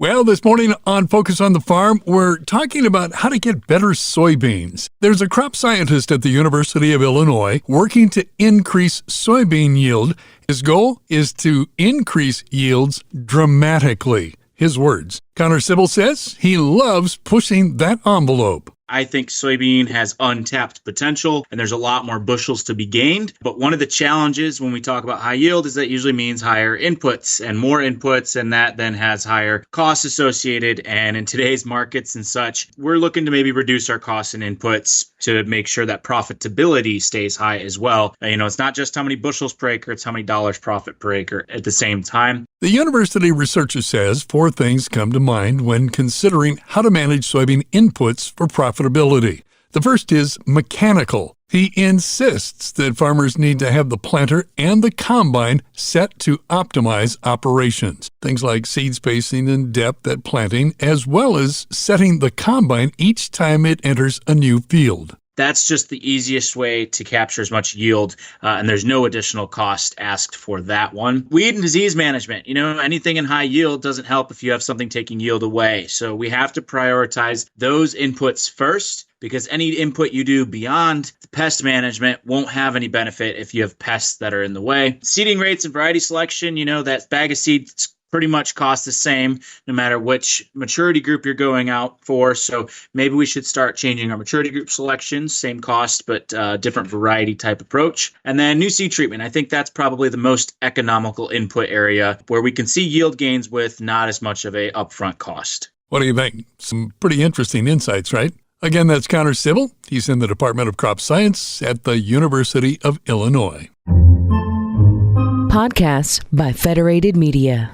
Well, this morning on Focus on the Farm, we're talking about how to get better soybeans. There's a crop scientist at the University of Illinois working to increase soybean yield. His goal is to increase yields dramatically. His words. Connor Sybil says he loves pushing that envelope. I think soybean has untapped potential and there's a lot more bushels to be gained. But one of the challenges when we talk about high yield is that usually means higher inputs and more inputs, and that then has higher costs associated. And in today's markets and such, we're looking to maybe reduce our costs and inputs to make sure that profitability stays high as well. It's not just how many bushels per acre, it's how many dollars profit per acre at the same time. The university researcher says 4 things come to mind when considering how to manage soybean inputs for profitability. The first is mechanical. He insists that farmers need to have the planter and the combine set to optimize operations. Things like seed spacing and depth at planting, as well as setting the combine each time it enters a new field. That's just the easiest way to capture as much yield, and there's no additional cost asked for that one. Weed and disease management. Anything in high yield doesn't help if you have something taking yield away. So we have to prioritize those inputs first, because any input you do beyond the pest management won't have any benefit if you have pests that are in the way. Seeding rates and variety selection, that bag of seeds pretty much cost the same no matter which maturity group you're going out for. So maybe we should start changing our maturity group selections, same cost, but different variety type approach. And then new seed treatment. I think that's probably the most economical input area where we can see yield gains with not as much of a upfront cost. What do you think? Some pretty interesting insights, right? Again, that's Connor Sybil. He's in the Department of Crop Science at the University of Illinois. Podcasts by Federated Media.